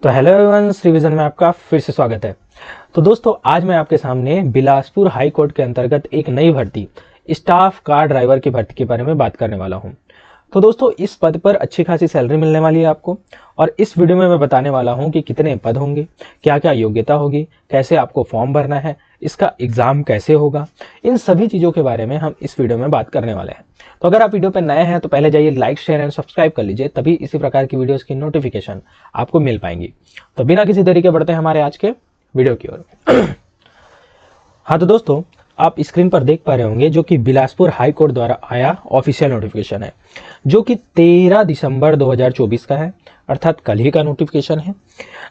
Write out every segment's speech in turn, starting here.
तो hello everyone, revision में आपका फिर से स्वागत है। तो दोस्तों, आज मैं आपके सामने बिलासपुर हाई कोर्ट के अंतर्गत एक नई भर्ती स्टाफ कार ड्राइवर की भर्ती के बारे में बात करने वाला हूं। तो दोस्तों, इस पद पर अच्छी खासी सैलरी मिलने वाली है आपको, और इस वीडियो में मैं बताने वाला हूं कि कितने पद होंगे, क्या क्या योग्यता होगी, कैसे आपको फॉर्म भरना है, इसका एग्जाम कैसे होगा, इन सभी चीज़ों के बारे में हम इस वीडियो में बात करने वाले हैं। तो अगर आप वीडियो पर नए हैं तो पहले जाइए लाइक, शेयर एंड सब्सक्राइब कर लीजिए, तभी इसी प्रकार की वीडियोस की नोटिफिकेशन आपको मिल पाएंगी। तो बिना किसी देरी के बढ़ते हैं हमारे आज के वीडियो की ओर। हाँ तो दोस्तों, आप स्क्रीन पर देख पा रहे होंगे जो कि बिलासपुर हाई कोर्ट द्वारा आया ऑफिशियल नोटिफिकेशन है, जो कि 13 दिसंबर 2024 का है, अर्थात कल ही का नोटिफिकेशन है।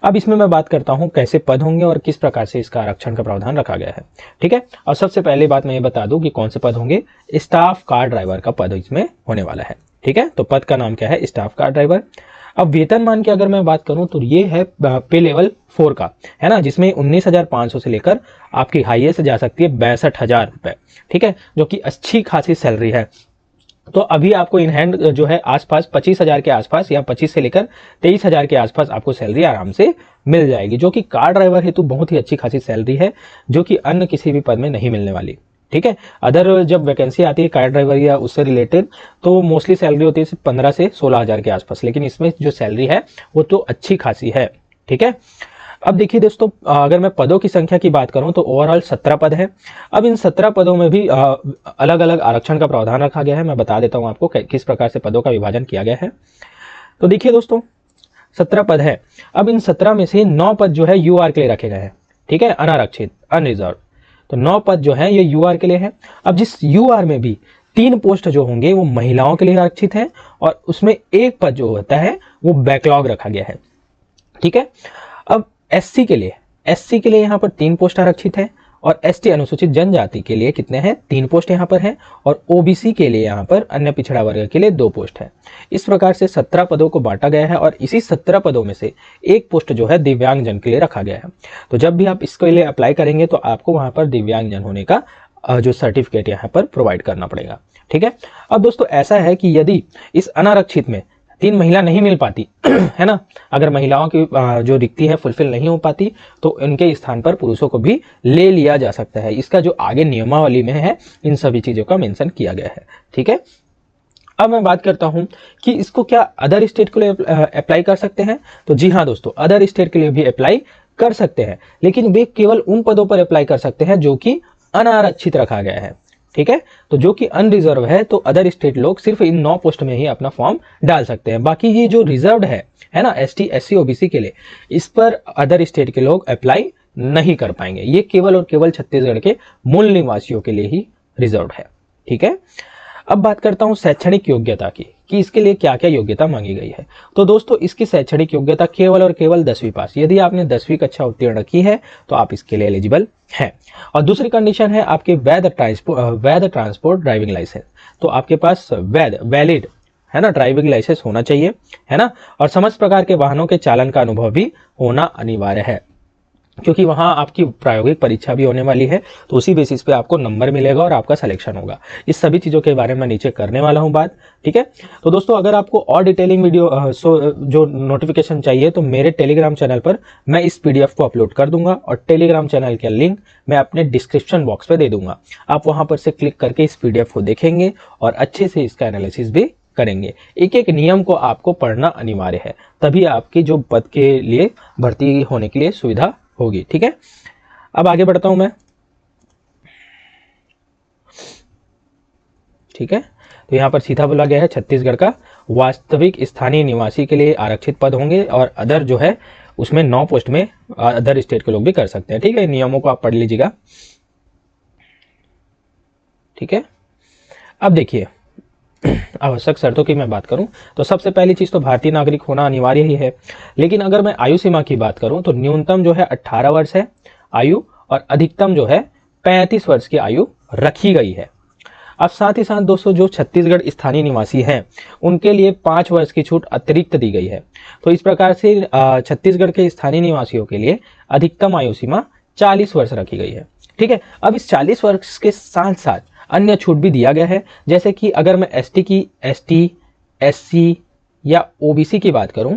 अब इसमें मैं बात करता हूं कैसे पद होंगे और किस प्रकार से इसका आरक्षण का प्रावधान रखा गया है। ठीक है, और सबसे पहले बात मैं ये बता दूं कि कौन से पद होंगे। स्टाफ कार ड्राइवर का पद इसमें होने वाला है। ठीक है, तो पद का नाम क्या है? Staff car driver. अब वेतनमान की अगर मैं बात करूं तो ये है पे लेवल 4 का, है ना, जिसमें 19,500 से लेकर आपकी हाईएस्ट जा सकती है 62,000 रुपए। ठीक है, जो कि अच्छी खासी सैलरी है। तो अभी आपको इन हैंड जो है आसपास 25,000 के आसपास या 25 से लेकर 23,000 के आसपास आपको सैलरी आराम से मिल जाएगी, जो कि कार ड्राइवर हेतु बहुत ही अच्छी खासी सैलरी है, जो कि अन्य किसी भी पद में नहीं मिलने वाली। ठीक है, अदर जब वैकेंसी आती है कार ड्राइवर या उससे रिलेटेड तो मोस्टली सैलरी होती है 15 से 16,000 के आसपास, लेकिन इसमें जो सैलरी है वो तो अच्छी खासी है। ठीक है, अब देखिए दोस्तों, अगर मैं पदों की संख्या की बात करूं तो ओवरऑल 17 पद है। अब इन 17 पदों में भी अलग अलग आरक्षण का प्रावधान रखा गया है। मैं बता देता हूं आपको किस प्रकार से पदों का विभाजन किया गया है। तो देखिए दोस्तों, 17 पद है। अब इन 17 में से 9 पद जो है यूआर के लिए रखे गए हैं। ठीक है, अनारक्षित, अनरिजर्व। तो 9 पद जो है ये यूआर के लिए है। अब जिस यूआर में भी 3 पोस्ट जो होंगे वो महिलाओं के लिए आरक्षित है, और उसमें एक पद जो होता है वो बैकलॉग रखा गया है। ठीक है, अब एससी के लिए यहां पर 3 पोस्ट आरक्षित है, और एसटी अनुसूचित जनजाति के लिए कितने हैं? 3 पोस्ट यहां पर हैं, और ओबीसी के लिए यहां पर अन्य पिछड़ा वर्ग के लिए 2 पोस्ट है। इस प्रकार से 17 पदों को बांटा गया है, और इसी 17 पदों में से एक पोस्ट जो है दिव्यांगजन के लिए रखा गया है। तो जब भी आप इसके लिए अप्लाई करेंगे तो आपको वहां पर दिव्यांगजन होने का जो सर्टिफिकेट यहाँ पर प्रोवाइड करना पड़ेगा। ठीक है, अब दोस्तों ऐसा है कि यदि इस अनारक्षित में 3 महिला नहीं मिल पाती है ना, अगर महिलाओं की जो रिक्ति है फुलफिल नहीं हो पाती तो उनके स्थान पर पुरुषों को भी ले लिया जा सकता है। इसका जो आगे नियमावली में है इन सभी चीजों का मेंशन किया गया है। ठीक है, अब मैं बात करता हूं कि इसको क्या अदर स्टेट के लिए अप्लाई कर सकते हैं। तो जी हाँ दोस्तों, अदर स्टेट के लिए भी अप्लाई कर सकते हैं, लेकिन वे केवल उन पदों पर अप्लाई कर सकते हैं जो कि अनारक्षित रखा गया है। ठीक है, तो जो कि अनरिजर्व है तो अदर स्टेट लोग सिर्फ इन 9 पोस्ट में ही अपना फॉर्म डाल सकते हैं। बाकी ये जो रिजर्व्ड है ना, एसटी, एससी, ओबीसी के लिए, इस पर अदर स्टेट के लोग अप्लाई नहीं कर पाएंगे। ये केवल और केवल छत्तीसगढ़ के मूल निवासियों के लिए ही रिजर्व्ड है। ठीक है, अब बात करता हूं शैक्षणिक योग्यता की, कि इसके लिए क्या क्या योग्यता मांगी गई है। तो दोस्तों, इसकी शैक्षणिक योग्यता केवल और केवल 10वीं पास। यदि आपने 10वीं कक्षा उत्तीर्ण की है तो आप इसके लिए एलिजिबल हैं। और दूसरी कंडीशन है आपके वैध ट्रांसपोर्ट ड्राइविंग लाइसेंस। तो आपके पास वैलिड है ना ड्राइविंग लाइसेंस होना चाहिए, है ना, और समस्त प्रकार के वाहनों के चालन का अनुभव भी होना अनिवार्य है, क्योंकि वहां आपकी प्रायोगिक परीक्षा भी होने वाली है। तो उसी बेसिस पे आपको नंबर मिलेगा और आपका सिलेक्शन होगा। इस सभी चीजों के बारे में नीचे करने वाला हूं बात। ठीक है, तो दोस्तों अगर आपको और डिटेलिंग वीडियो जो नोटिफिकेशन चाहिए तो मेरे टेलीग्राम चैनल पर मैं इस पीडीएफ को अपलोड कर दूंगा, और टेलीग्राम चैनल का लिंक मैं अपने डिस्क्रिप्शन बॉक्स पे दे दूंगा। आप वहां पर से क्लिक करके इस पीडीएफ को देखेंगे और अच्छे से इसका एनालिसिस भी करेंगे। एक एक नियम को आपको पढ़ना अनिवार्य है, तभी आपकी जो पद के लिए भर्ती होने के लिए सुविधा होगी। ठीक है, अब आगे बढ़ता हूं मैं। ठीक है, तो यहां पर सीधा बोला गया है छत्तीसगढ़ का वास्तविक स्थानीय निवासी के लिए आरक्षित पद होंगे, और अदर जो है उसमें 9 पोस्ट में अदर स्टेट के लोग भी कर सकते हैं। ठीक है, नियमों को आप पढ़ लीजिएगा। ठीक है, अब देखिए आवश्यक शर्तों की मैं बात करूं तो सबसे पहली चीज तो भारतीय नागरिक होना अनिवार्य ही है। लेकिन अगर मैं आयु सीमा की बात करूं तो न्यूनतम जो है 18 वर्ष है आयु, और अधिकतम जो है 35 वर्ष की आयु रखी गई है। अब साथ ही साथ दोस्तों, जो छत्तीसगढ़ स्थानीय निवासी हैं उनके लिए 5 वर्ष की छूट अतिरिक्त दी गई है। तो इस प्रकार से छत्तीसगढ़ के स्थानीय निवासियों के लिए अधिकतम आयु सीमा 40 वर्ष रखी गई है। ठीक है, अब इस 40 वर्ष के साथ साथ अन्य छूट भी दिया गया है, जैसे कि अगर मैं एसटी, एससी या ओबीसी की बात करूं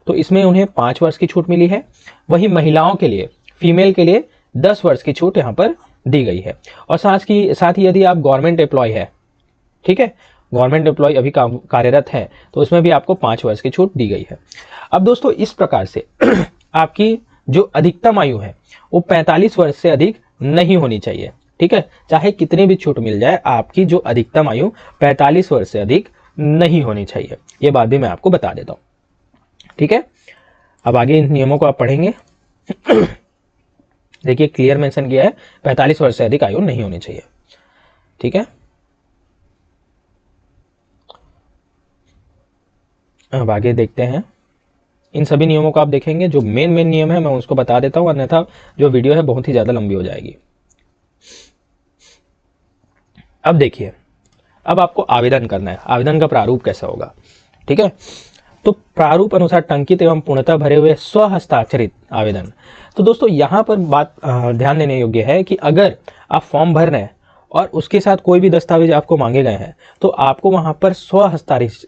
तो इसमें उन्हें 5 वर्ष की छूट मिली है। वहीं महिलाओं के लिए, फीमेल के लिए 10 वर्ष की छूट यहाँ पर दी गई है। और साथ ही यदि आप गवर्नमेंट एम्प्लॉय है, ठीक है, गवर्नमेंट एम्प्लॉय अभी कार्यरत है, तो उसमें भी आपको 5 वर्ष की छूट दी गई है। अब दोस्तों इस प्रकार से आपकी जो अधिकतम आयु है वो 45 वर्ष से अधिक नहीं होनी चाहिए, ठीक है। चाहे कितनी भी छूट मिल जाए, आपकी जो अधिकतम आयु 45 वर्ष से अधिक नहीं होनी चाहिए। ये बात भी मैं आपको बता देता हूं, ठीक है। अब आगे इन नियमों को आप पढ़ेंगे। देखिए क्लियर मेंशन किया है 45 वर्ष से अधिक आयु नहीं होनी चाहिए, ठीक है। अब आगे देखते हैं। इन सभी नियमों को आप देखेंगे, जो मेन नियम है मैं उसको बता देता हूं, अन्यथा जो वीडियो है बहुत ही ज्यादा लंबी हो जाएगी। अब देखिए, अब आपको आवेदन करना है। आवेदन का प्रारूप कैसा होगा, ठीक है। तो प्रारूप अनुसार टंकित एवं पूर्णतः भरे हुए स्वहस्ताक्षरित आवेदन। तो दोस्तों यहाँ पर बात ध्यान देने योग्य है कि अगर आप फॉर्म भर रहे हैं और उसके साथ कोई भी दस्तावेज आपको मांगे गए हैं, तो आपको वहां पर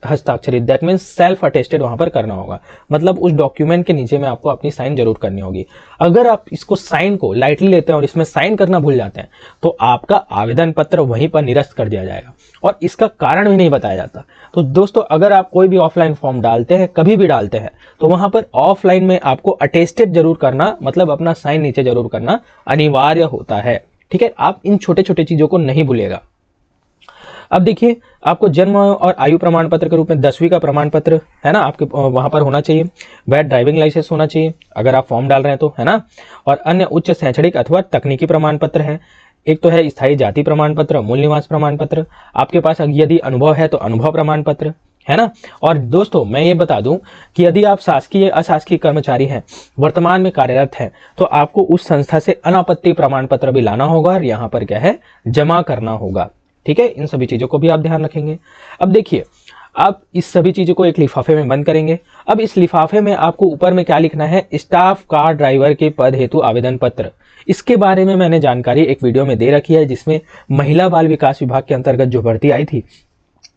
हस्ताक्षरित, दैट मीन्स सेल्फ अटेस्टेड वहां पर करना होगा। मतलब उस डॉक्यूमेंट के नीचे में आपको अपनी साइन जरूर करनी होगी। अगर आप इसको साइन को लाइटली लेते हैं और इसमें साइन करना भूल जाते हैं, तो आपका आवेदन पत्र वहीं पर निरस्त कर दिया जाएगा और इसका कारण भी नहीं बताया जाता। तो दोस्तों अगर आप कोई भी ऑफलाइन फॉर्म डालते हैं, कभी भी डालते हैं, तो वहां पर ऑफलाइन में आपको अटेस्टेड जरूर करना, मतलब अपना साइन नीचे जरूर करना अनिवार्य होता है, ठीक है। आप इन छोटे छोटे चीजों को नहीं भूलिएगा। अब देखिए, आपको जन्म और आयु प्रमाण पत्र के रूप में 10वीं का प्रमाण पत्र है ना, आपके वहां पर होना चाहिए। वैध ड्राइविंग लाइसेंस होना चाहिए अगर आप फॉर्म डाल रहे हैं तो, है ना। और अन्य उच्च शैक्षणिक अथवा तकनीकी प्रमाण पत्र है। एक तो है स्थायी जाति प्रमाण पत्र, मूल निवास प्रमाण पत्र। आपके पास यदि अनुभव है तो अनुभव प्रमाण पत्र, है ना। और दोस्तों मैं ये बता दूं कि यदि आप शासकीय अशासकीय कर्मचारी हैं, वर्तमान में कार्यरत हैं, तो आपको उस संस्था से अनापत्ति प्रमाण पत्र भी लाना होगा और यहाँ पर क्या है, जमा करना होगा, ठीक है। इन सभी चीजों को भी आप ध्यान रखेंगे। अब देखिए, आप इस सभी चीजों को एक लिफाफे में बंद करेंगे। अब इस लिफाफे में आपको ऊपर में क्या लिखना है, स्टाफ कार ड्राइवर के पद हेतु आवेदन पत्र। इसके बारे में मैंने जानकारी एक वीडियो में दे रखी है, जिसमें महिला बाल विकास विभाग के अंतर्गत जो भर्ती आई थी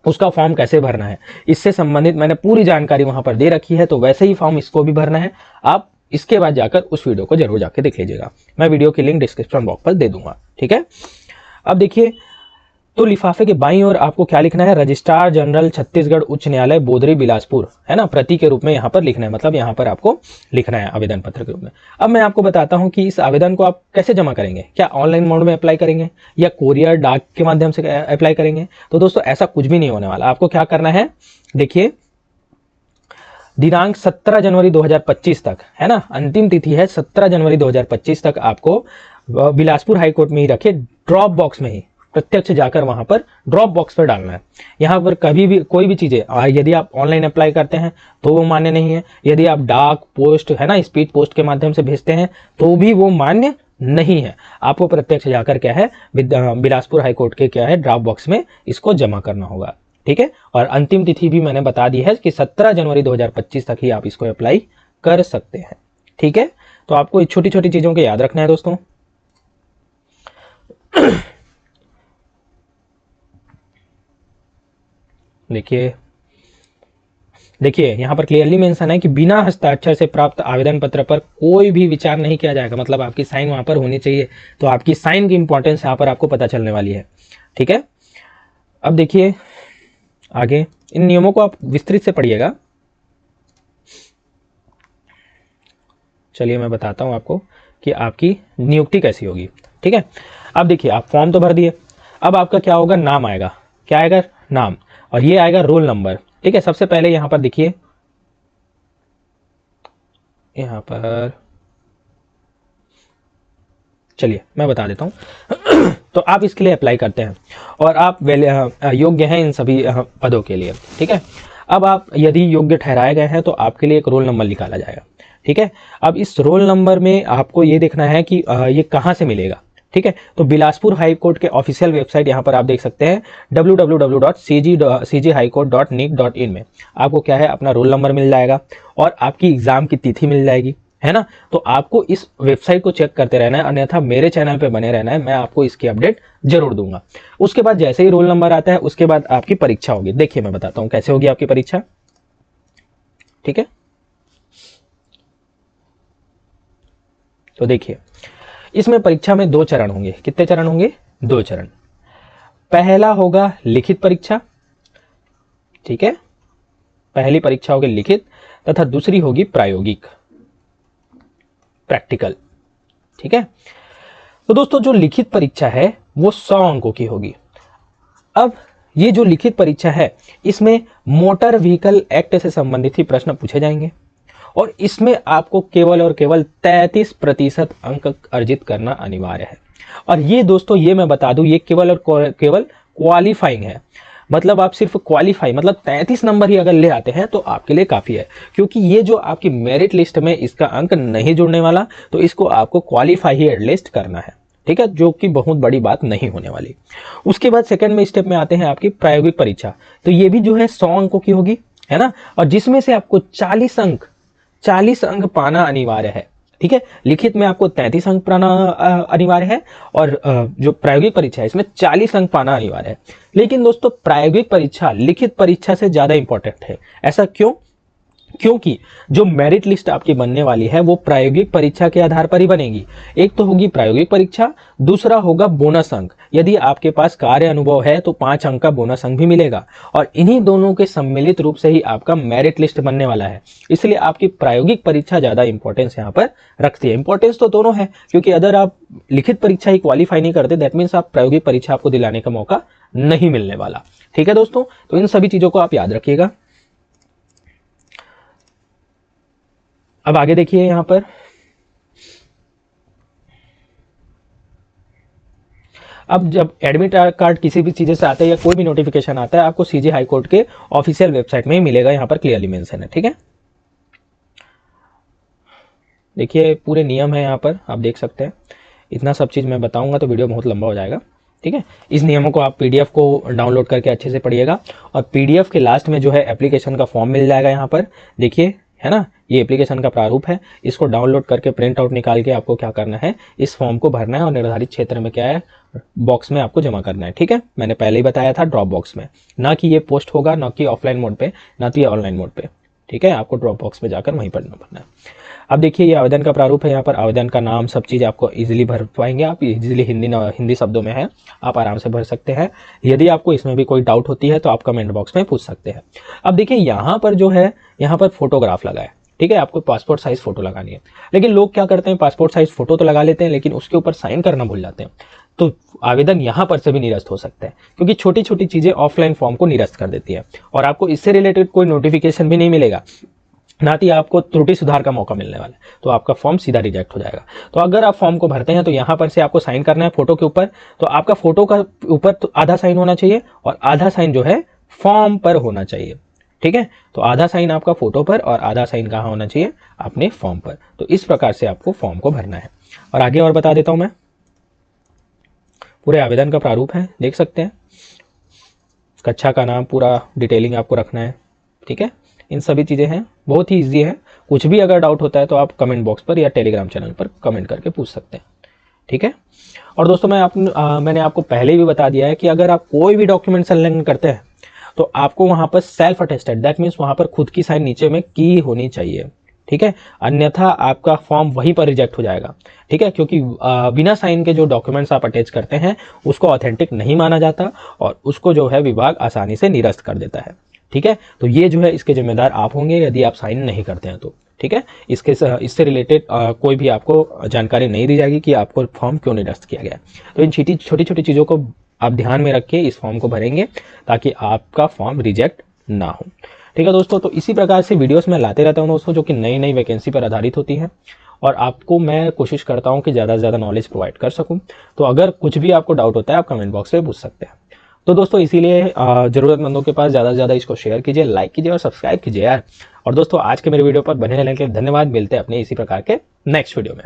उसका फॉर्म कैसे भरना है, इससे संबंधित मैंने पूरी जानकारी वहां पर दे रखी है। तो वैसे ही फॉर्म इसको भी भरना है। आप इसके बाद जाकर उस वीडियो को जरूर जाके देख लीजिएगा। मैं वीडियो की लिंक डिस्क्रिप्शन बॉक्स पर दे दूंगा, ठीक है। अब देखिए, तो लिफाफे के बाईं ओर आपको क्या लिखना है, रजिस्ट्रार जनरल छत्तीसगढ़ उच्च न्यायालय बोदरी बिलासपुर, है ना, प्रति के रूप में यहाँ पर लिखना है। मतलब यहाँ पर आपको लिखना है आवेदन पत्र के रूप में। अब मैं आपको बताता हूँ कि इस आवेदन को आप कैसे जमा करेंगे। क्या ऑनलाइन मोड में अप्लाई करेंगे या कोरियर डाक के माध्यम से अप्लाई करेंगे? तो दोस्तों ऐसा कुछ भी नहीं होने वाला। आपको क्या करना है, देखिए दिनांक 17 जनवरी 2025 तक, है ना, अंतिम तिथि है 17 जनवरी 2025 तक। आपको बिलासपुर हाईकोर्ट में ही रखे ड्रॉप बॉक्स में ही प्रत्यक्ष जाकर वहां पर ड्रॉप बॉक्स पर डालना है। यहाँ पर कभी भी कोई भी चीजें, यदि आप ऑनलाइन अप्लाई करते हैं तो वो मान्य नहीं है। यदि आप डाक पोस्ट, है ना, स्पीड पोस्ट के माध्यम से भेजते हैं तो भी वो मान्य नहीं है। आपको प्रत्यक्ष जाकर क्या है, बिलासपुर हाईकोर्ट के क्या है ड्रॉप बॉक्स में इसको जमा करना होगा, ठीक है। और अंतिम तिथि भी मैंने बता दी है कि 17 जनवरी 2025 तक ही आप इसको अप्लाई कर सकते हैं, ठीक है। तो आपको छोटी छोटी चीजों को याद रखना है दोस्तों। देखिए यहां पर क्लियरली मेंशन है कि बिना हस्ताक्षर से प्राप्त आवेदन पत्र पर कोई भी विचार नहीं किया जाएगा। मतलब आपकी साइन वहां पर होनी चाहिए। तो आपकी साइन की इंपॉर्टेंस यहां पर आपको पता चलने वाली है, ठीक है। अब देखिए आगे इन नियमों को आप विस्तृत से पढ़िएगा। चलिए मैं बताता हूं आपको कि आपकी नियुक्ति कैसी होगी, ठीक है। अब देखिए, आप फॉर्म तो भर दिए। अब आपका क्या होगा, नाम आएगा। क्या आएगा, नाम, और ये आएगा रोल नंबर, ठीक है। सबसे पहले यहां पर देखिए, यहां पर चलिए मैं बता देता हूं। तो आप इसके लिए अप्लाई करते हैं और आप योग्य हैं इन सभी पदों के लिए, ठीक है। अब आप यदि योग्य ठहराए गए हैं तो आपके लिए एक रोल नंबर निकाला जाएगा, ठीक है। अब इस रोल नंबर में आपको ये देखना है कि ये कहां से मिलेगा, ठीक है। तो बिलासपुर हाई कोर्ट के ऑफिशियल वेबसाइट यहां पर आप देख सकते हैं www.cghighcourt.nic.in में आपको क्या है, अपना रोल नंबर मिल जाएगा और आपकी एग्जाम की तिथि मिल जाएगी, है ना। तो आपको इस वेबसाइट को चेक करते रहना है, अन्यथा मेरे चैनल पे बने रहना है। मैं आपको इसकी अपडेट जरूर दूंगा। उसके बाद जैसे ही रोल नंबर आता है उसके बाद आपकी परीक्षा होगी। देखिए मैं बताता हूं कैसे होगी आपकी परीक्षा, ठीक है। तो देखिए, इसमें परीक्षा में 2 चरण होंगे। कितने चरण होंगे? 2 चरण। पहला होगा लिखित परीक्षा, ठीक है, पहली परीक्षा होगी लिखित, तथा दूसरी होगी प्रायोगिक, प्रैक्टिकल, ठीक है। तो दोस्तों जो लिखित परीक्षा है वो 100 अंकों की होगी। अब ये जो लिखित परीक्षा है इसमें मोटर व्हीकल एक्ट से संबंधित ही प्रश्न पूछे जाएंगे और इसमें आपको केवल और केवल 33% अंक अर्जित करना अनिवार्य है। और ये दोस्तों, ये मैं बता दूं, ये केवल और केवल क्वालिफाइंग है। मतलब आप सिर्फ क्वालिफाई, मतलब 33 नंबर ही अगर ले आते हैं तो आपके लिए काफी है, क्योंकि ये जो आपकी मेरिट लिस्ट में इसका अंक नहीं जुड़ने वाला, तो इसको आपको क्वालिफाई ही एटलीस्ट करना है, ठीक है, जो कि बहुत बड़ी बात नहीं होने वाली। उसके बाद सेकंड में स्टेप में आते हैं आपकी प्रायोगिक परीक्षा। तो ये भी जो है 100 अंकों की होगी, है ना, और जिसमें से आपको 40 अंक पाना अनिवार्य है, ठीक है। लिखित में आपको 33 अंक पाना अनिवार्य है और जो प्रायोगिक परीक्षा है इसमें 40 अंक पाना अनिवार्य है। लेकिन दोस्तों प्रायोगिक परीक्षा लिखित परीक्षा से ज्यादा इंपॉर्टेंट है। ऐसा क्यों? क्योंकि जो मेरिट लिस्ट आपकी बनने वाली है वो प्रायोगिक परीक्षा के आधार पर ही बनेगी। एक तो होगी प्रायोगिक परीक्षा, दूसरा होगा बोनस अंक। यदि आपके पास कार्य अनुभव है तो 5 अंक का बोनस अंक भी मिलेगा और इन्हीं दोनों के सम्मिलित रूप से ही आपका मेरिट लिस्ट बनने वाला है। इसलिए आपकी प्रायोगिक परीक्षा ज्यादा इंपॉर्टेंस यहाँ पर रखती है। इंपॉर्टेंस तो दोनों है, क्योंकि अगर आप लिखित परीक्षा ही क्वालिफाई नहीं करते, दैट मीन्स आप प्रायोगिक परीक्षा आपको दिलाने का मौका नहीं मिलने वाला, ठीक है दोस्तों। तो इन सभी चीजों को आप याद रखिएगा। अब आगे देखिए, यहां पर अब जब एडमिट कार्ड किसी भी चीज से आता है या कोई भी नोटिफिकेशन आता है, आपको सीजे हाई कोर्ट के ऑफिशियल वेबसाइट में ही मिलेगा। यहां पर क्लियरली मेंशन है, ठीक है। देखिए पूरे नियम है, यहां पर आप देख सकते हैं। इतना सब चीज मैं बताऊंगा तो वीडियो बहुत लंबा हो जाएगा, ठीक है। इस नियमों को आप पीडीएफ को डाउनलोड करके अच्छे से पढ़िएगा और पीडीएफ के लास्ट में जो है एप्लीकेशन का फॉर्म मिल जाएगा। यहाँ पर देखिए, है ना, ये एप्लीकेशन का प्रारूप है। इसको डाउनलोड करके प्रिंट आउट निकाल के आपको क्या करना है, इस फॉर्म को भरना है और निर्धारित क्षेत्र में क्या है, बॉक्स में आपको जमा करना है, ठीक है। मैंने पहले ही बताया था, ड्रॉप बॉक्स में, ना कि ये पोस्ट होगा, ना कि ऑफलाइन मोड पे, ना तो ये ऑनलाइन मोड पे, ठीक है। आपको ड्रॉप बॉक्स में जाकर वहीं पढ़ना है। अब देखिए ये आवेदन का प्रारूप है। यहाँ पर आवेदन का नाम, सब चीज़ आपको इजीली भर पाएंगे आप, इजीली हिंदी शब्दों में है, आप आराम से भर सकते हैं। यदि आपको इसमें भी कोई डाउट होती है तो आप कमेंट बॉक्स में पूछ सकते हैं। अब देखिए यहाँ पर जो है, यहाँ पर फोटोग्राफ लगा है, ठीक है। आपको पासपोर्ट साइज फोटो लगानी है। लेकिन लोग क्या करते हैं, पासपोर्ट साइज फोटो तो लगा लेते हैं लेकिन उसके ऊपर साइन करना भूल जाते हैं। तो आवेदन यहां पर से भी निरस्त हो सकता है, क्योंकि छोटी छोटी चीजें ऑफलाइन फॉर्म को निरस्त कर देती है और आपको इससे रिलेटेड कोई नोटिफिकेशन भी नहीं मिलेगा, ना ही आपको त्रुटि सुधार का मौका मिलने वाला है। तो आपका फॉर्म सीधा रिजेक्ट हो जाएगा। तो अगर आप फॉर्म को भरते हैं तो यहां पर से आपको साइन करना है फोटो के ऊपर। तो आपका फोटो का ऊपर तो आधा साइन होना चाहिए और आधा साइन जो है फॉर्म पर होना चाहिए, ठीक है। तो आधा साइन आपका फोटो पर और आधा साइन कहाँ होना चाहिए, अपने फॉर्म पर। तो इस प्रकार से आपको फॉर्म को भरना है। और आगे और बता देता हूं मैं, पूरे आवेदन का प्रारूप है, देख सकते हैं। कक्षा का नाम, पूरा डिटेलिंग आपको रखना है, ठीक है। इन सभी चीजें हैं, बहुत ही इजी है। कुछ भी अगर डाउट होता है तो आप कमेंट बॉक्स पर या टेलीग्राम चैनल पर कमेंट करके पूछ सकते हैं, ठीक है। और दोस्तों मैंने आपको पहले भी बता दिया है कि अगर आप कोई भी डॉक्यूमेंट संलग्न करते हैं तो आपको वहां पर सेल्फ अटेस्टेड, दैट मीन्स वहां पर खुद की साइन नीचे में की होनी चाहिए, ठीक है। अन्यथा आपका फॉर्म वहीं पर रिजेक्ट हो जाएगा, ठीक है, क्योंकि बिना साइन के जो डॉक्यूमेंट्स आप अटैच करते हैं उसको ऑथेंटिक नहीं माना जाता और उसको जो है विभाग आसानी से निरस्त कर देता है, ठीक है। तो ये जो है इसके जिम्मेदार आप होंगे यदि आप साइन नहीं करते हैं तो, ठीक है। इससे रिलेटेड कोई भी आपको जानकारी नहीं दी जाएगी कि आपको फॉर्म क्यों निरस्त किया गया। तो इन छोटी छोटी चीज़ों को आप ध्यान में रख के इस फॉर्म को भरेंगे ताकि आपका फॉर्म रिजेक्ट ना हो, ठीक है दोस्तों। तो इसी प्रकार से वीडियोस मैं लाते रहता हूँ दोस्तों, जो कि नई नई वैकेंसी पर आधारित होती है और आपको मैं कोशिश करता हूँ कि ज़्यादा से ज़्यादा नॉलेज प्रोवाइड कर सकूँ। तो अगर कुछ भी आपको डाउट होता है आप कमेंट बॉक्स में पूछ सकते हैं। तो दोस्तों इसीलिए ज़रूरतमंदों के पास ज़्यादा से ज़्यादा इसको शेयर कीजिए, लाइक कीजिए और सब्सक्राइब कीजिए यार। और दोस्तों आज के मेरे वीडियो पर बने रहने के लिए धन्यवाद। मिलते हैं अपने इसी प्रकार के नेक्स्ट वीडियो में।